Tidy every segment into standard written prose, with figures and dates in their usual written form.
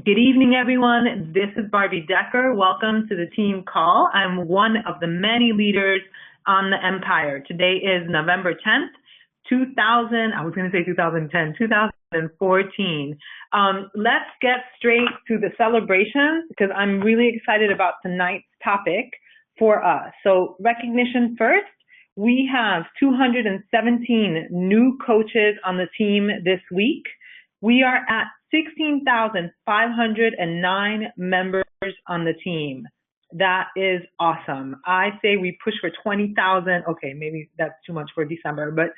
Good evening, everyone. This is Barbie Decker. Welcome to the team call. I'm one of the many leaders on the Empire. Today is November 10th, 2014. Let's get straight to the celebration because I'm really excited about tonight's topic for us. So recognition first. We have 217 new coaches on the team this week. We are at 16,509 members on the team. That is awesome. I say we push for 20,000. Okay, maybe that's too much for December, but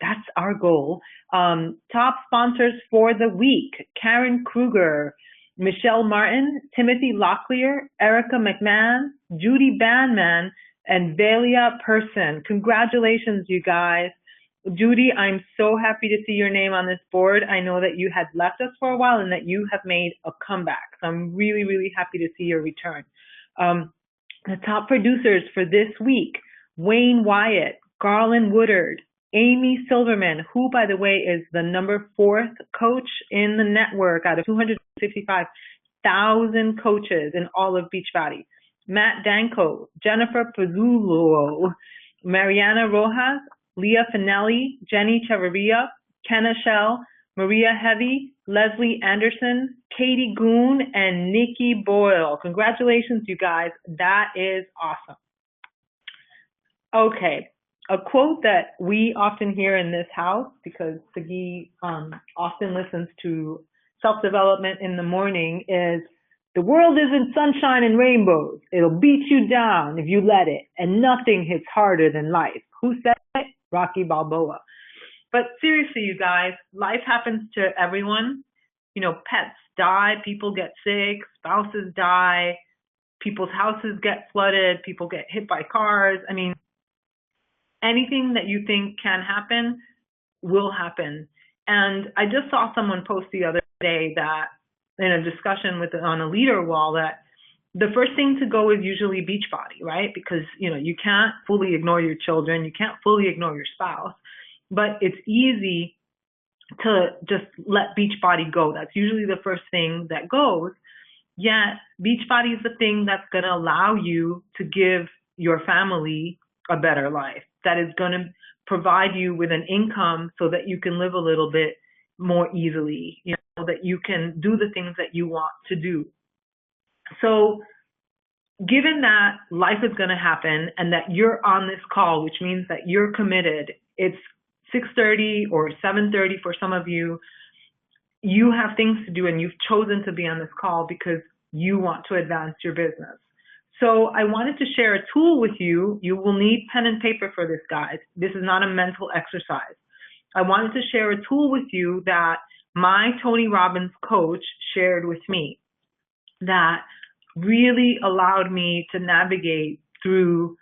that's our goal. Top sponsors for the week: Karen Kruger, Michelle Martin, Timothy Locklear, Erica McMahon, Judy Bandman, and Valia Person. Congratulations, you guys. Judy, I'm so happy to see your name on this board. I know that you had left us for a while and that you have made a comeback. So I'm really, really happy to see your return. The top producers for this week: Wayne Wyatt, Garland Woodard, Amy Silverman, who, by the way, is the number 4th coach in the network out of 255,000 coaches in all of Beachbody. Matt Danko, Jennifer Pizzulo, Mariana Rojas, Leah Finelli, Jenny Chavarria, Kenna Shell, Maria Heavy, Leslie Anderson, Katie Goon, and Nikki Boyle. Congratulations, you guys. That is awesome. Okay, a quote that we often hear in this house, because Sagi often listens to self-development in the morning, is, "The world isn't sunshine and rainbows. It'll beat you down if you let it, and nothing hits harder than life." Who said it? Rocky Balboa. But seriously, you guys, life happens to everyone. You know, pets die, people get sick, spouses die, people's houses get flooded, people get hit by cars. I mean, anything that you think can happen will happen. And I just saw someone post the other day that in a discussion on a leader wall that the first thing to go is usually Beachbody, right? Because, you know, you can't fully ignore your children, you can't fully ignore your spouse, but it's easy to just let Beachbody go. That's usually the first thing that goes. Yet Beachbody is the thing that's going to allow you to give your family a better life, that is going to provide you with an income so that you can live a little bit more easily, you know, that you can do the things that you want to do. So given that life is going to happen and that you're on this call, which means that you're committed, it's 6:30 or 7:30 for some of you, you have things to do and you've chosen to be on this call because you want to advance your business. So I wanted to share a tool with you. You will need pen and paper for this, guys. This is not a mental exercise. I wanted to share a tool with you that my Tony Robbins coach shared with me that really allowed me to navigate through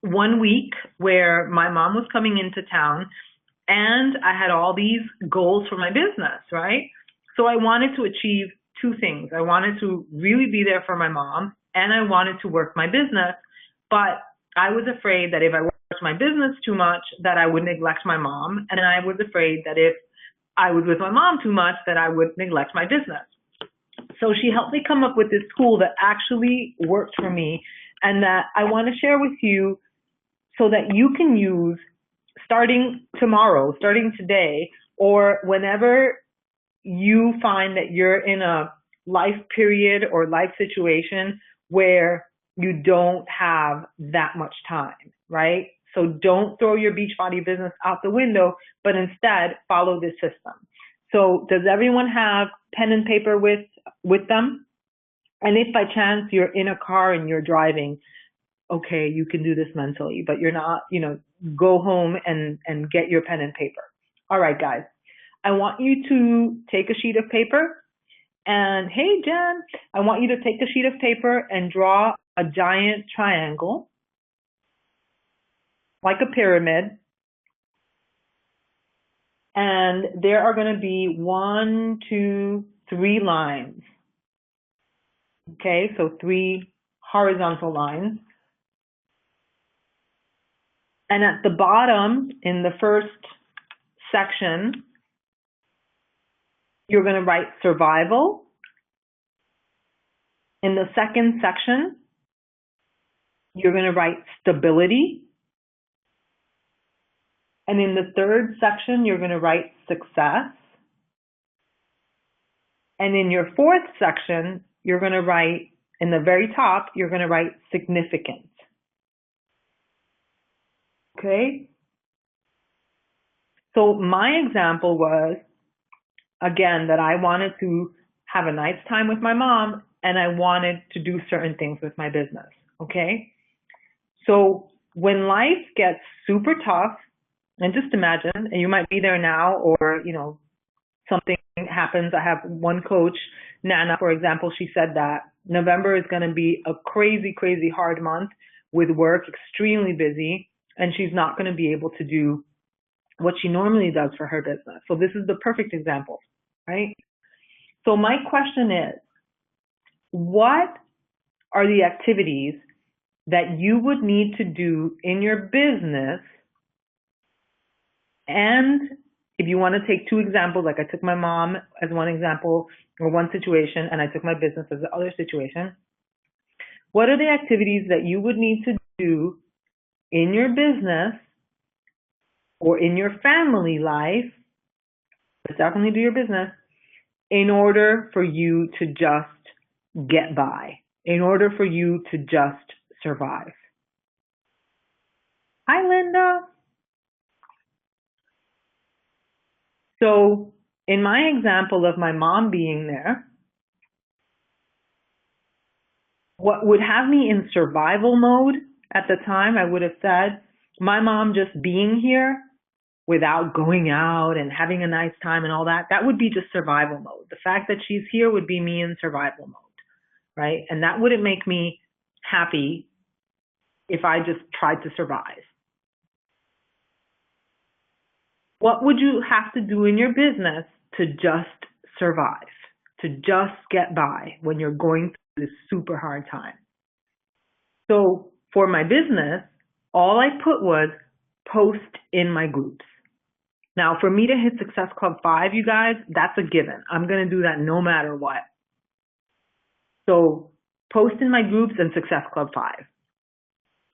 1 week where my mom was coming into town and I had all these goals for my business, right? So I wanted to achieve 2 things. I wanted to really be there for my mom and I wanted to work my business, but I was afraid that if I worked my business too much, that I would neglect my mom, and I was afraid that if I was with my mom too much, that I would neglect my business. So she helped me come up with this tool that actually worked for me and that I want to share with you so that you can use starting tomorrow, starting today, or whenever you find that you're in a life period or life situation where you don't have that much time, right? So don't throw your Beachbody business out the window, but instead follow this system. So does everyone have pen and paper with them? And if by chance you're in a car and you're driving, okay, you can do this mentally, but you're not, you know, go home and get your pen and paper. All right, guys, I want you to take a sheet of paper and, hey, Jen, I want you to take a sheet of paper and draw a giant triangle like a pyramid. And there are going to be 1, 2, 3 lines. Okay, so 3 horizontal lines. And at the bottom, in the first section, you're going to write survival. In the second section, you're going to write stability. And in the third section, you're going to write success. And in your fourth section, you're going to write, in the very top, you're going to write significant. Okay? So my example was, again, that I wanted to have a nice time with my mom and I wanted to do certain things with my business. Okay? So when life gets super tough, and just imagine, and you might be there now, or, you know, something happens. I have one coach, Nana, for example, she said that November is going to be a crazy, crazy hard month with work, extremely busy, and she's not going to be able to do what she normally does for her business. So this is the perfect example, right? So my question is, what are the activities that you would need to do in your business? And if you want to take two examples, like I took my mom as one example or one situation, and I took my business as the other situation, what are the activities that you would need to do in your business or in your family life, but definitely do your business, in order for you to just get by, in order for you to just survive? Hi, Linda. So in my example of my mom being there, what would have me in survival mode at the time, I would have said, my mom just being here without going out and having a nice time and all that, that would be just survival mode. The fact that she's here would be me in survival mode, right? And that wouldn't make me happy if I just tried to survive. What would you have to do in your business to just survive, to just get by when you're going through this super hard time? So for my business, all I put was post in my groups. Now, for me to hit Success Club 5, you guys, that's a given. I'm going to do that no matter what. So post in my groups and Success Club 5.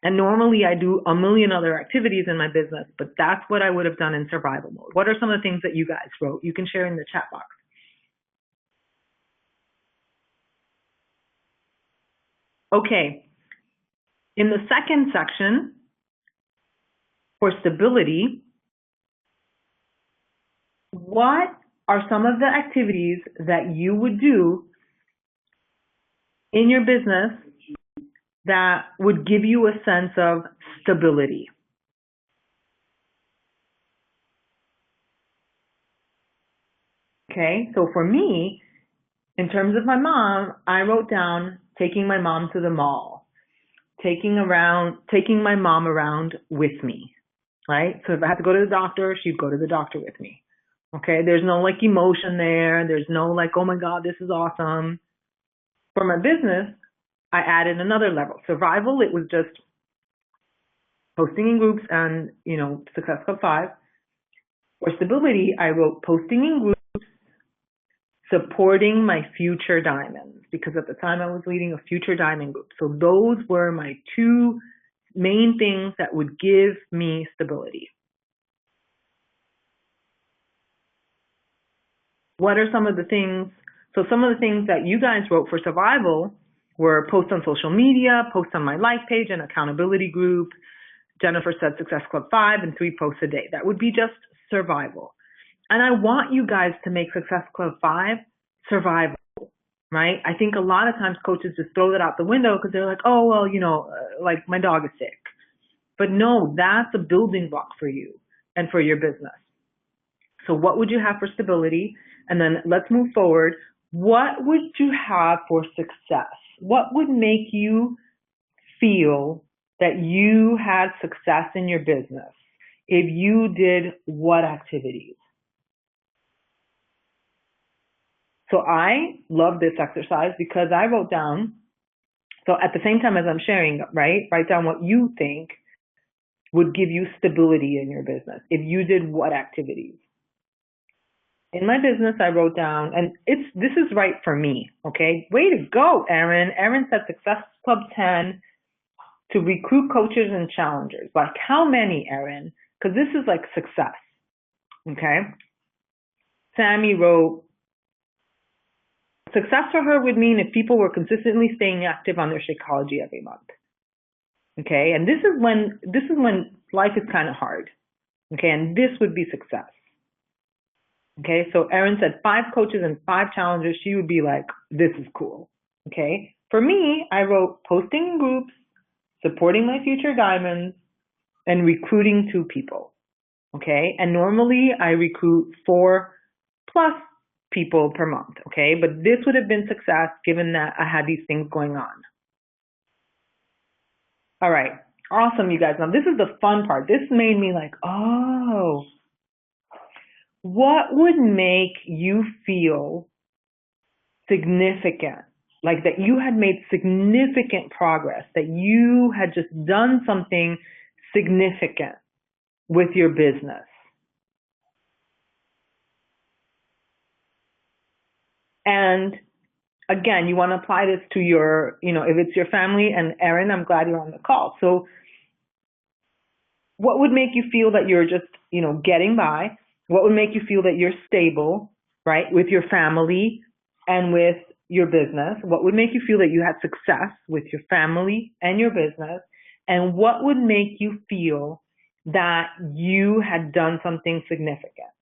And normally I do a million other activities in my business, but that's what I would have done in survival mode. What are some of the things that you guys wrote? You can share in the chat box. Okay. In the second section, for stability, what are some of the activities that you would do in your business that would give you a sense of stability? Okay, so for me, in terms of my mom, I wrote down taking my mom to the mall, taking my mom around with me, right? So if I had to go to the doctor, she'd go to the doctor with me. Okay, there's no like emotion there. There's no like, oh my God, this is awesome. For my business, I added another level. Survival, it was just posting in groups and, you know, Success Club 5. For stability, I wrote posting in groups, supporting my future diamonds, because at the time I was leading a future diamond group. So those were my two main things that would give me stability. What are some of the things? So some of the things that you guys wrote for survival were post on social media, post on my life page, an accountability group. Jennifer said Success Club 5 and 3 posts a day. That would be just survival. And I want you guys to make Success Club 5 survival, right? I think a lot of times coaches just throw that out the window because they're like, oh, well, you know, like my dog is sick. But no, that's a building block for you and for your business. So what would you have for stability? And then let's move forward. What would you have for success? What would make you feel that you had success in your business if you did what activities? So I love this exercise because I wrote down, so at the same time as I'm sharing, right, write down what you think would give you stability in your business if you did what activities. in my business, I wrote down, and this is right for me, okay? Way to go, Erin. Erin said Success Club 10 to recruit coaches and challengers. Like how many, Erin? Because this is like success, okay? Sammy wrote, success for her would mean if people were consistently staying active on their Shakeology every month. Okay, and this is when life is kind of hard. Okay, and this would be success. Okay, so Erin said 5 coaches and 5 challengers. She would be like, this is cool. Okay, for me, I wrote posting in groups, supporting my future diamonds, and recruiting 2 people. Okay, and normally I recruit 4+ people per month. Okay, but this would have been success given that I had these things going on. All right. Awesome, you guys. Now, this is the fun part. This made me like, oh, what would make you feel significant? Like that you had made significant progress, that you had just done something significant with your business. And again, you want to apply this to your, if it's your family, and Erin, I'm glad you're on the call. So what would make you feel that you're just, getting by? What would make you feel that you're stable, right, with your family and with your business? What would make you feel that you had success with your family and your business? And what would make you feel that you had done something significant?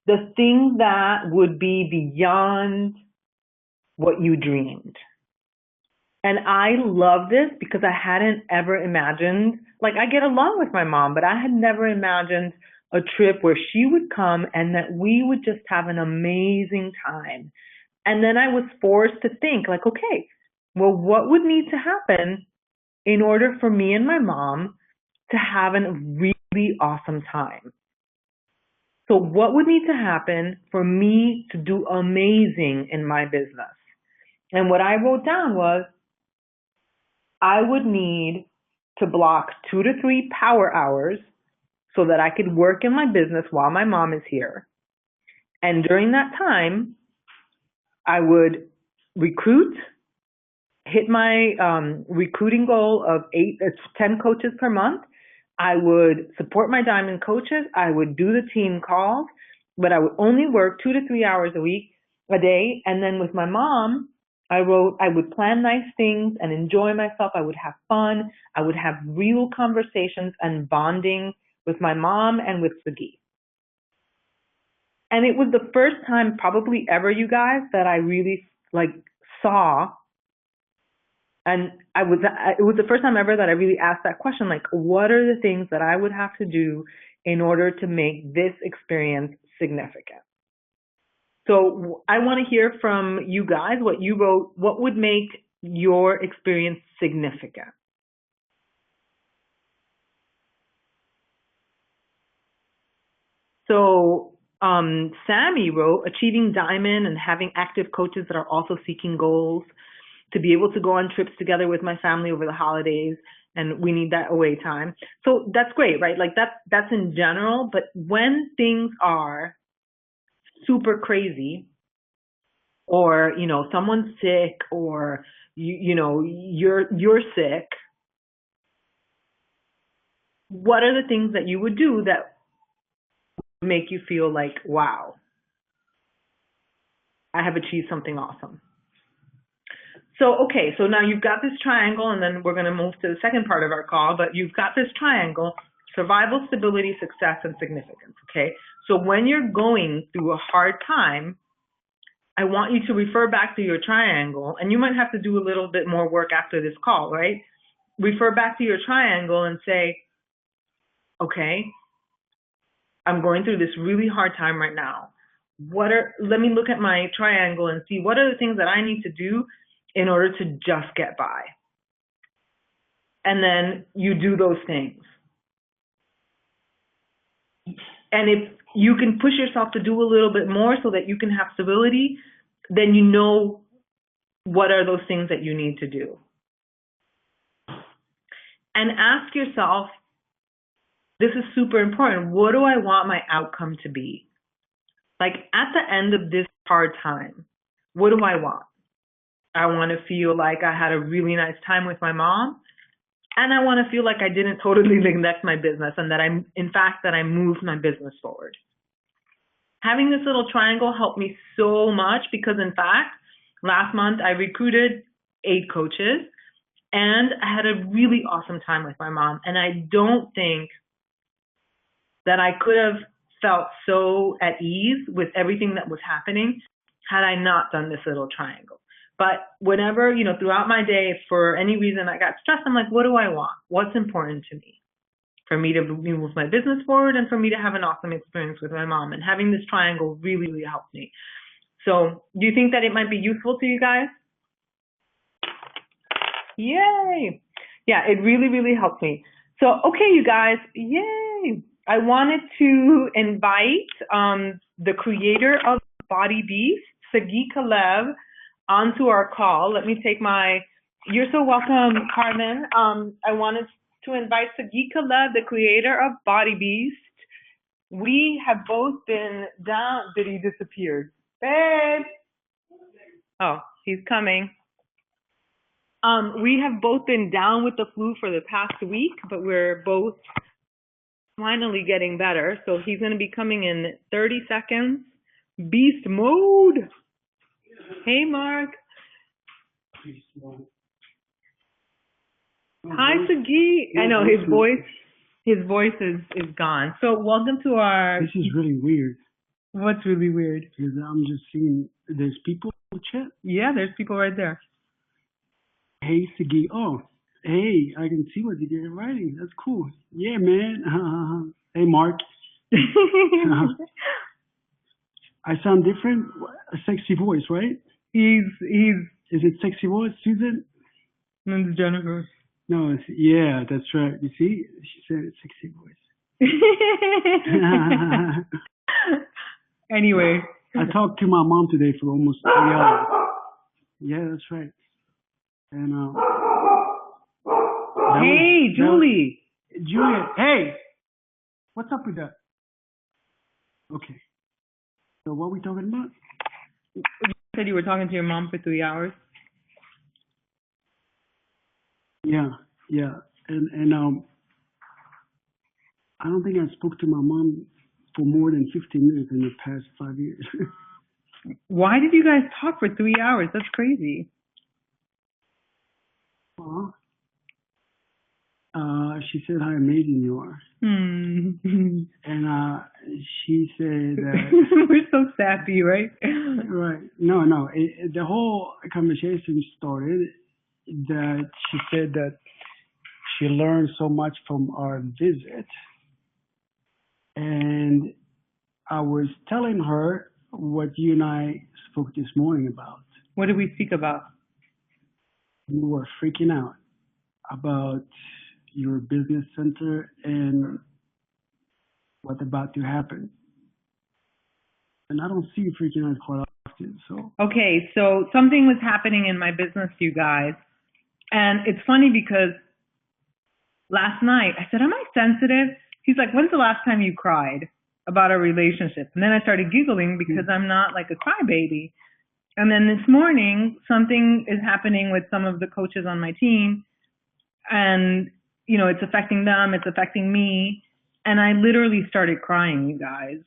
The thing that would be beyond what you dreamed. And I love this because I hadn't ever imagined, like I get along with my mom, but I had never imagined a trip where she would come and that we would just have an amazing time. And then I was forced to think like, okay, well, what would need to happen in order for me and my mom to have a really awesome time? So what would need to happen for me to do amazing in my business? And what I wrote down was, I would need to block 2 to 3 power hours so that I could work in my business while my mom is here. And during that time, I would recruit, hit my recruiting goal of 10 coaches per month. I would support my diamond coaches. I would do the team calls, but I would only work 2 to 3 hours a day. And then with my mom, I wrote, I would plan nice things and enjoy myself. I would have fun. I would have real conversations and bonding with my mom and with Sagi. And it was the first time probably ever, you guys, that I really saw, and it was the first time ever that I really asked that question, like, what are the things that I would have to do in order to make this experience significant? So I want to hear from you guys what you wrote. What would make your experience significant? So Sammy wrote, achieving diamond and having active coaches that are also seeking goals, to be able to go on trips together with my family over the holidays, and we need that away time. So that's great, right? Like that's in general, but when things are super crazy, or someone's sick, or you're sick, what are the things that you would do that make you feel like, wow, I have achieved something awesome? So, okay, so now you've got this triangle, and then we're going to move to the second part of our call, but you've got this triangle: survival, stability, success, and significance, okay? So when you're going through a hard time, I want you to refer back to your triangle, and you might have to do a little bit more work after this call, right? Refer back to your triangle and say, okay, I'm going through this really hard time right now. Let me look at my triangle and see what are the things that I need to do in order to just get by. And then you do those things. And if you can push yourself to do a little bit more so that you can have stability, then you know what are those things that you need to do. And ask yourself, this is super important, what do I want my outcome to be? Like at the end of this hard time, what do I want? I want to feel like I had a really nice time with my mom, and I want to feel like I didn't totally neglect my business and that I moved my business forward. Having this little triangle helped me so much because, in fact, last month I recruited 8 coaches and I had a really awesome time with my mom. And I don't think that I could have felt so at ease with everything that was happening had I not done this little triangle. But whenever, throughout my day, if for any reason I got stressed, I'm like, what do I want? What's important to me? For me to move my business forward and for me to have an awesome experience with my mom. And having this triangle really, really helped me. So do you think that it might be useful to you guys? Yay! Yeah, it really, really helped me. So, okay, you guys, yay! I wanted to invite the creator of Body Beast, Sagi Kalev, onto our call. Let me take you're so welcome, Carmen. I wanted to invite Sagi Kalev, the creator of Body Beast. We have both been down. Did he disappear? Babe! Oh, he's coming. We have both been down with the flu for the past week, but we're both finally getting better. So he's going to be coming in 30 seconds. Beast mode. Hey, Mark. Beast mode. Hi, Sagi. I know his voice is gone. So welcome to our. This is really weird. What's really weird? Because I'm just seeing there's people in the chat. Yeah, there's people right there. Hey, Sagi. Oh, hey, I can see what you're writing. That's cool. Yeah, man. Hey, Mark. I sound different. A sexy voice, right? He's. Is it sexy voice, Susan? No, it's Jennifer. No, yeah, that's right. You see, she said it's sexy voice. Anyway, I talked to my mom today for almost 3 hours. Yeah, that's right. And hey, Julie. Julia, hey, what's up with that? Okay. So what are we talking about? You said you were talking to your mom for 3 hours. Yeah. And I don't think I spoke to my mom for more than 15 minutes in the past 5 years. Why did you guys talk for 3 hours? That's crazy. Well, she said how amazing you are. And she said that... We're so sappy, right? Right. No. The whole conversation started that she said that she learned so much from our visit. And I was telling her what you and I spoke this morning about. What did we speak about? You were freaking out about your business center and what's about to happen. And I don't see you freaking out quite often, so. Okay, so something was happening in my business, you guys. And it's funny because last night I said, am I sensitive? He's like, when's the last time you cried about our relationship? And then I started giggling because I'm not like a crybaby. And then this morning, something is happening with some of the coaches on my team. And, it's affecting them, it's affecting me. And I literally started crying, you guys,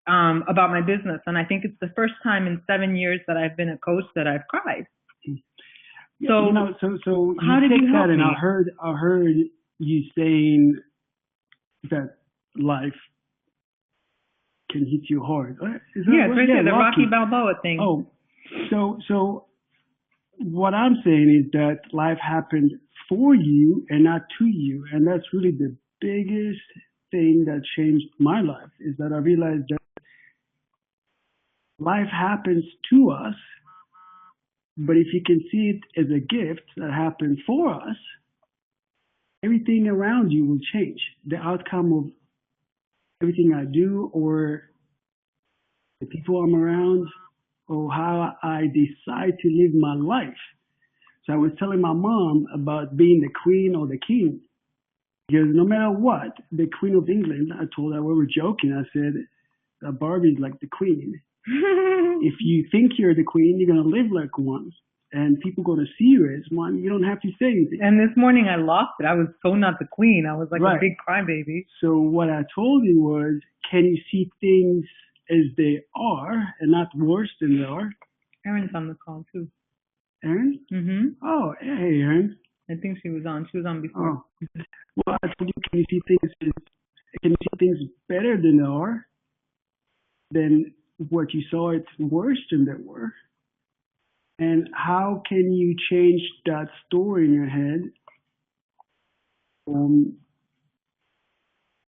about my business. And I think it's the first time in 7 years that I've been a coach that I've cried. So, so how did you help me? And I heard you saying that life can hit you hard. It's right there, the Rocky Balboa thing. Oh, so what I'm saying is that life happened for you and not to you, and that's really the biggest thing that changed my life. Is that I realized that life happens to us. But if you can see it as a gift that happened for us, everything around you will change. The outcome of everything I do, or the people I'm around, or how I decide to live my life. So I was telling my mom about being the queen or the king. Because no matter what, the Queen of England, I told her, we were joking, I said, Barbie's like the queen. If you think you're the queen, you're gonna live like one, and people gonna see you as one. You don't have to say anything. And this morning I lost it. I was so not the queen. I was like a big crybaby. So what I told you was, can you see things as they are and not worse than they are? Erin's on the call too. Erin? Mm-hmm. Oh, hey, Erin. I think she was on. She was on before. Oh. Well, I told you, can you see things better than they are? Than what you saw it's worse than they were. And how can you change that story in your head from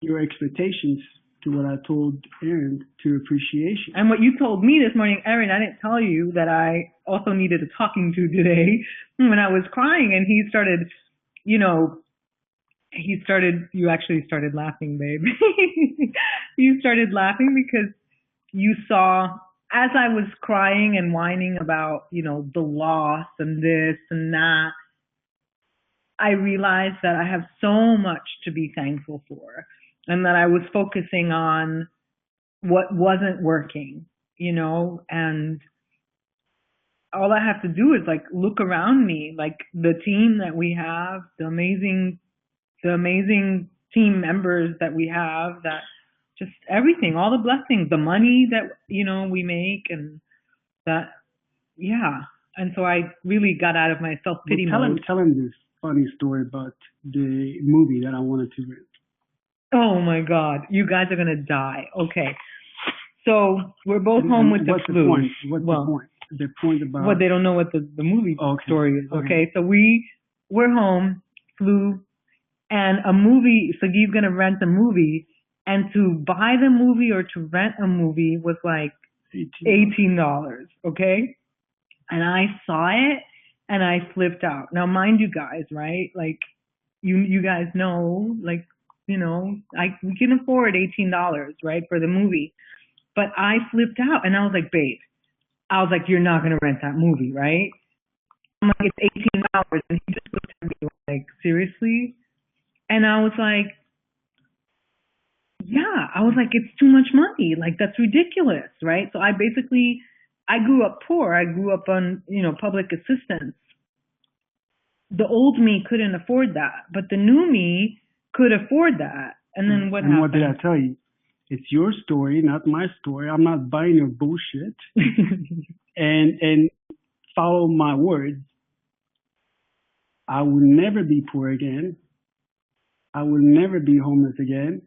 your expectations to what I told Erin, to appreciation? And what you told me this morning, Erin, I didn't tell you that I also needed a talking to today when I was crying, and he started, you actually started laughing, babe. You started laughing because you saw, as I was crying and whining about, the loss and this and that, I realized that I have so much to be thankful for, and that I was focusing on what wasn't working, and all I have to do is like look around me, like the team that we have, the amazing team members that we have, that just everything, all the blessings, the money that, we make, and that, yeah. And so I really got out of my self-pity mode. Tell him this funny story about the movie that I wanted to rent. Oh my God, you guys are going to die. Okay. So we're both home with the flu. What's the point? The point about... Well, they don't know what the movie story is. Okay. So we're home, flu, and a movie, so you're going to rent a movie, and to buy the movie or to rent a movie was like $18, okay? And I saw it, and I flipped out. Now, mind you guys, right? Like, you guys know, like, we can afford $18, right, for the movie. But I flipped out, and I was like, babe, you're not going to rent that movie, right? I'm like, it's $18, and he just looked at me like, seriously? And I was like, it's too much money. Like, that's ridiculous, right? So I grew up poor. I grew up on, public assistance. The old me couldn't afford that, but the new me could afford that. And then what happened? And what did I tell you? It's your story, not my story. I'm not buying your bullshit. and follow my words. I will never be poor again. I will never be homeless again.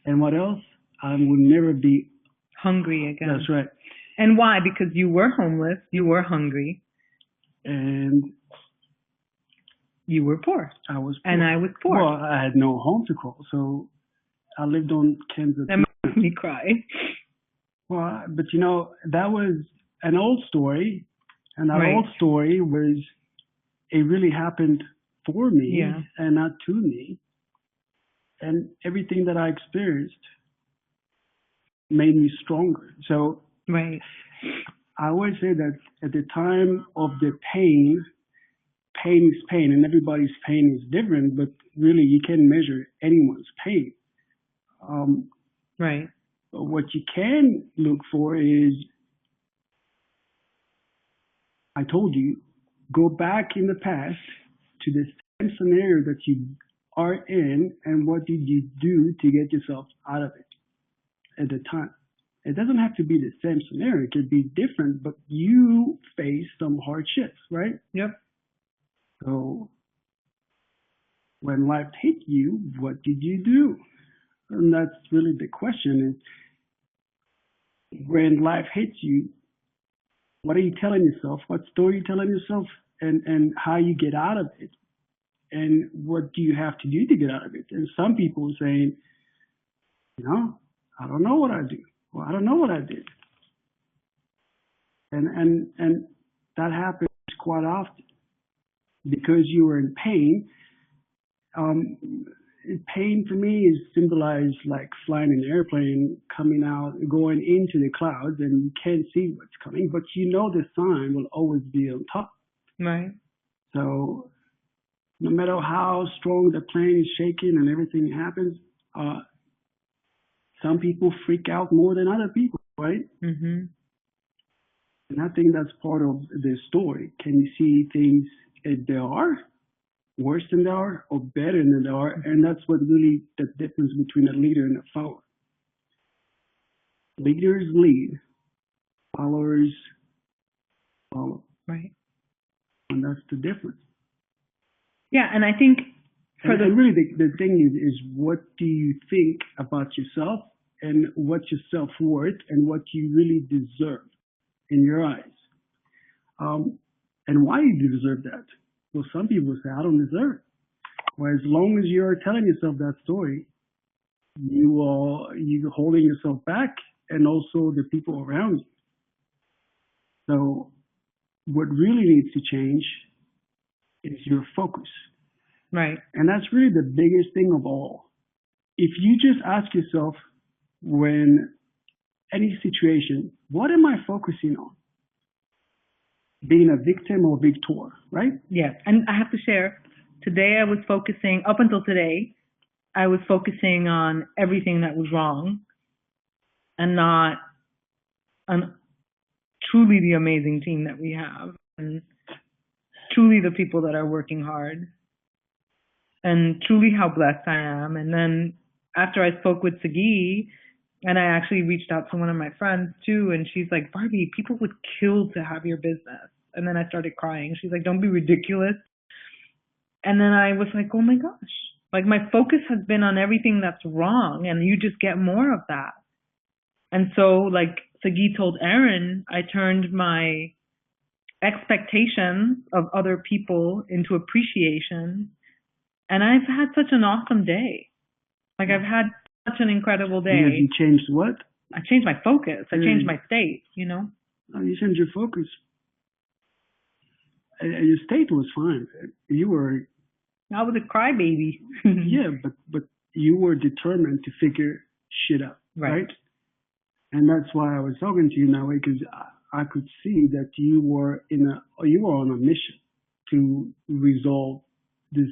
And what else? I will never be hungry again. That's right. And why? Because you were homeless, you were hungry, and you were poor. I was poor. And I was poor. Well, I had no home to call, so I lived on cans of That makes me cry. Well, but that was an old story, and that old story was, it really happened for me and not to me. And everything that I experienced made me stronger. So I always say that at the time of the pain is pain, and everybody's pain is different, but really you can't measure anyone's pain. But what you can look for is, I told you, go back in the past to the same scenario that you are in, and what did you do to get yourself out of it at the time. It doesn't have to be the same scenario. It could be different, but you faced some hardships, right? Yep. So when life hit you, what did you do? And that's really the question. Is when life hits you, what are you telling yourself? What story are you telling yourself? And how you get out of it? And what do you have to do to get out of it? And some people are saying, I don't know what I do. Well, I don't know what I did. And that happens quite often because you were in pain. Pain for me is symbolized like flying an airplane, coming out, going into the clouds, and you can't see what's coming, but the sign will always be on top. Right. So no matter how strong the plane is shaking and everything happens, some people freak out more than other people, right? Mm-hmm. And I think that's part of the story. Can you see things as they are, worse than they are, or better than they are? And that's what really the difference between a leader and a follower. Leaders lead, followers follow. Right. And that's the difference. Yeah, and I think and really the thing is what do you think about yourself and what's your self-worth and what you really deserve in your eyes. And why you deserve that? Well, some people say, I don't deserve it. Well, as long as you're telling yourself that story, you're holding yourself back and also the people around you. So what really needs to change is your focus. Right. And that's really the biggest thing of all. If you just ask yourself when any situation, what am I focusing on? Being a victim or victor, right? Yeah. And I have to share, today I was focusing, up until today, I was focusing on everything that was wrong and not on truly the amazing team that we have and truly the people that are working hard and truly how blessed I am. And then after I spoke with Sagi, and I actually reached out to one of my friends too, and she's like, Barbie, people would kill to have your business. And then I started crying. She's like, don't be ridiculous. And then I was like, oh my gosh, like my focus has been on everything that's wrong, and you just get more of that. And so, like Sagi told Aaron, I turned my expectations of other people into appreciation, and I've had such an awesome day. Like I've had such an incredible day. Because you changed what? I changed my focus. I changed my state, you know? Oh, you changed your focus. Your state was fine. You were... I was a crybaby. Yeah, but you were determined to figure shit out, right? And that's why I was talking to you now, because I could see that you were on a mission to resolve this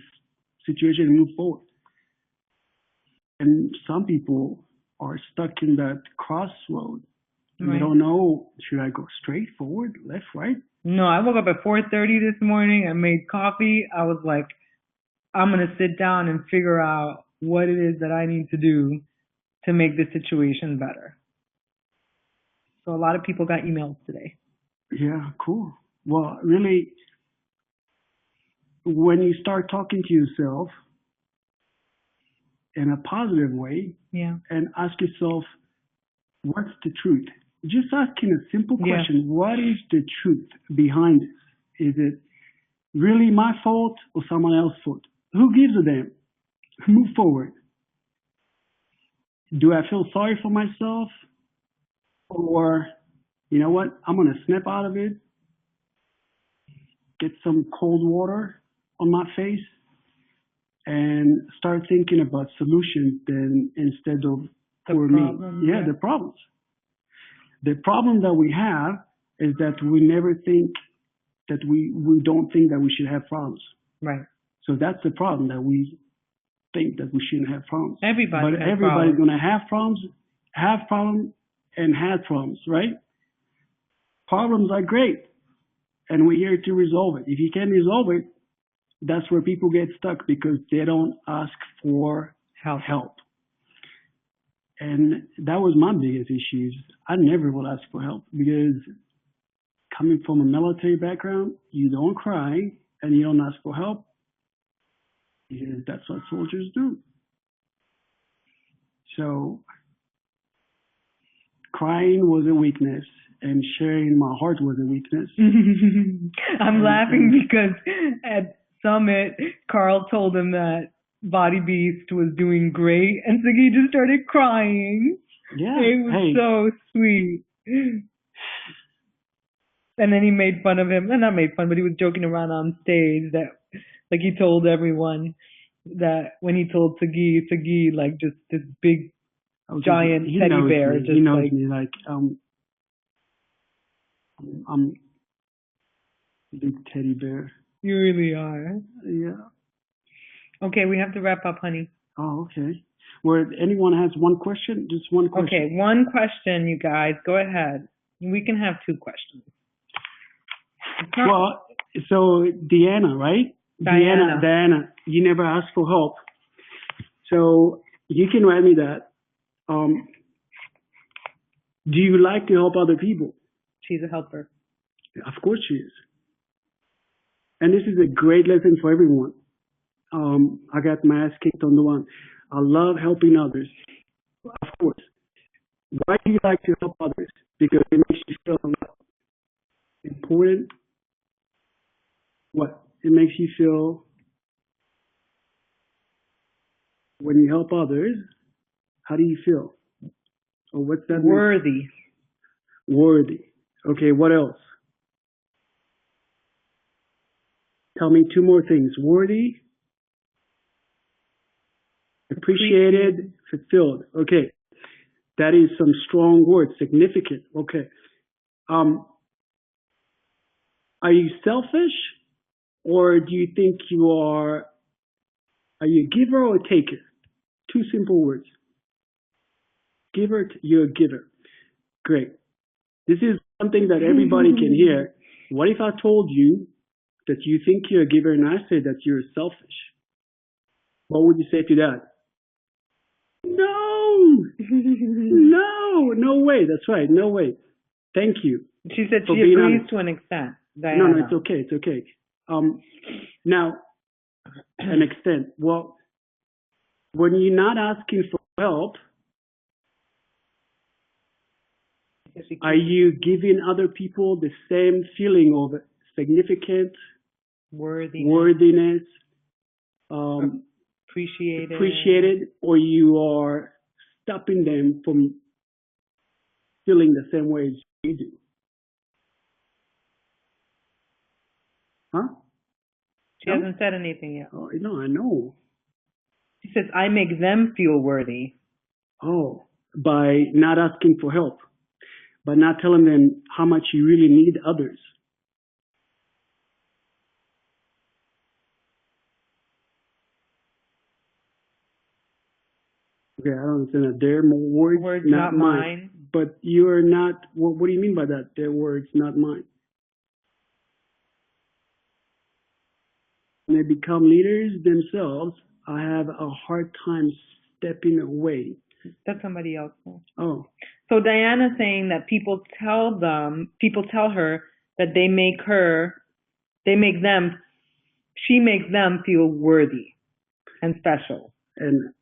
situation and move forward. And some people are stuck in that crossroad. Right. They don't know, should I go straight forward, left, right? No, I woke up at 4:30 this morning. I made coffee. I was like, I'm going to sit down and figure out what it is that I need to do to make this situation better. So a lot of people got emails today. Yeah, cool. Well, really, when you start talking to yourself in a positive way, yeah, and ask yourself, what's the truth? Just asking a simple question, what is the truth behind this? Is it really my fault or someone else's fault? Who gives a damn? Move forward. Do I feel sorry for myself? Or, you know what, I'm going to snap out of it, get some cold water on my face, and start thinking about solutions then instead of for me. Yeah, the problems. The problem that we have is that we never think that we don't think that we should have problems. Right. So that's the problem, that we think that we shouldn't have problems. Everybody's going to have problems, and had problems, right? Problems are great, and we're here to resolve it. If you can't resolve it, that's where people get stuck, because they don't ask for help. And that was my biggest issue. I never will ask for help, because coming from a military background, you don't cry and you don't ask for help, because that's what soldiers do. So crying was a weakness, and sharing my heart was a weakness. I'm laughing because at Summit, Carl told him that Body Beast was doing great, and so he just started crying. Yeah, it was so sweet. And then he made fun of him, and not made fun, but he was joking around on stage that, like, he told everyone that when he told Sagi, like, just this big giant teddy bear, he knows me, like, I'm a big teddy bear. You really are. Yeah. Okay, we have to wrap up, honey. Oh, okay. Where anyone has one question, just one question. Okay, one question, you guys. Go ahead. We can have two questions. Well, so Deanna, right? Diana, you never asked for help. So you can write me that. Do you like to help other people? She's a helper. Of course she is. And this is a great lesson for everyone. I got my ass kicked on the one. I love helping others. Of course. Why do you like to help others? Because it makes you feel important. What? It makes you feel, when you help others, how do you feel? Or what's that? Worthy. Worthy. Okay, what else? Tell me two more things. Worthy, appreciated, fulfilled. Okay. That is some strong words. Significant. Okay. Are you selfish, or do you think are you a giver or a taker? Two simple words. Giver, you're a giver. Great. This is something that everybody can hear. What if I told you that you think you're a giver and I say that you're selfish? What would you say to that? No way. That's right. No way. Thank you. She said she agrees to an extent. Diana. No, it's okay. Now, an extent. Well, when you're not asking for help, are you giving other people the same feeling of significance, worthiness, appreciated, or you are stopping them from feeling the same way as you do? Huh? She hasn't said anything yet. Oh, no, I know. She says, I make them feel worthy. Oh, by not asking for help, by not telling them how much you really need others. Okay, I don't understand that. They're words, not mine. But you are not, what do you mean by that? They're words, not mine. When they become leaders themselves, I have a hard time stepping away. That's somebody else. Oh. So Diana's saying that people tell her that she makes them feel worthy and special. And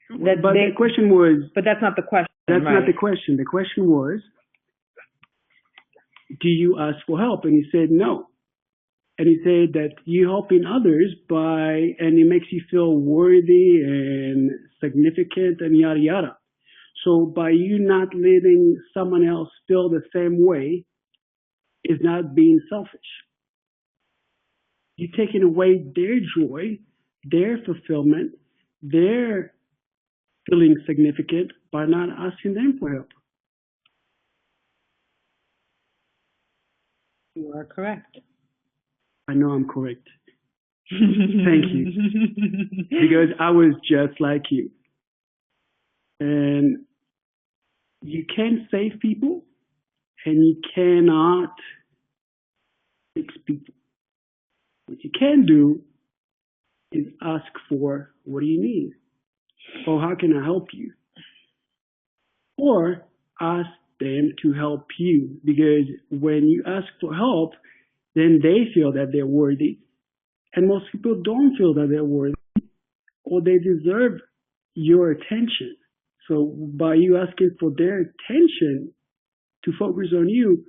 the question was. But that's not the question. That's not the question. The question was, do you ask for help? And he said no. And he said that you helping others and it makes you feel worthy and significant and yada yada. So by you not letting someone else feel the same way is not being selfish. You're taking away their joy, their fulfillment, their feeling significant by not asking them for help. You are correct. I know I'm correct. Thank you. Because I was just like you. And you can't save people and you cannot fix people. What you can do is ask for, what do you need? Or how can I help you? Or ask them to help you. Because when you ask for help, then they feel that they're worthy. And most people don't feel that they're worthy or they deserve your attention. So by you asking for their attention to focus on you,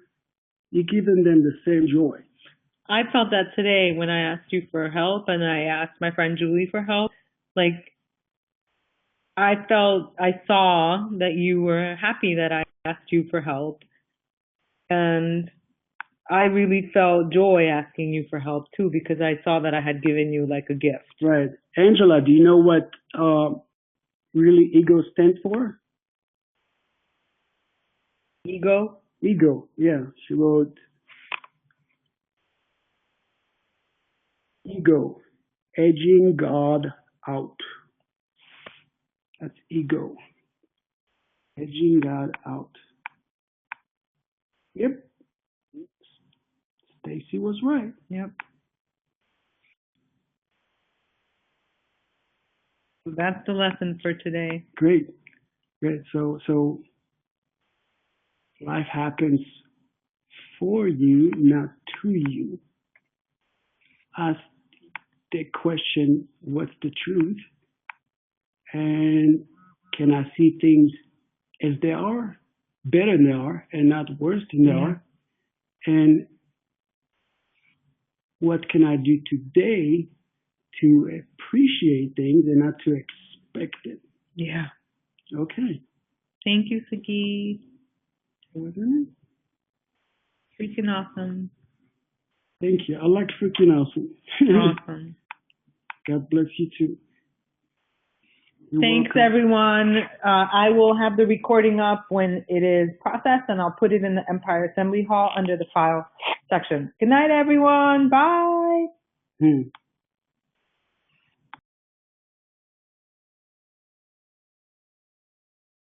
you're giving them the same joy. I felt that today when I asked you for help and I asked my friend Julie for help. Like, I saw that you were happy that I asked you for help. And I really felt joy asking you for help too, because I saw that I had given you like a gift. Right. Angela, do you know what really ego stands for? Ego? Ego, yeah. She wrote ego, edging God out. That's ego. Edging God out. Yep. Stacy was right. Yep. So that's the lesson for today. Great. Great. So life happens for you, not to you. Ask the question, what's the truth? And can I see things as they are, better than they are, and not worse than they are? And what can I do today to appreciate things and not to expect it? Yeah. Okay. Thank you, Sagi. Wasn't it? Freaking awesome. Thank you. I like freaking awesome. Awesome. God bless you too. Thanks, everyone. I will have the recording up when it is processed, and I'll put it in the Empire Assembly Hall under the file section. Good night, everyone. Bye.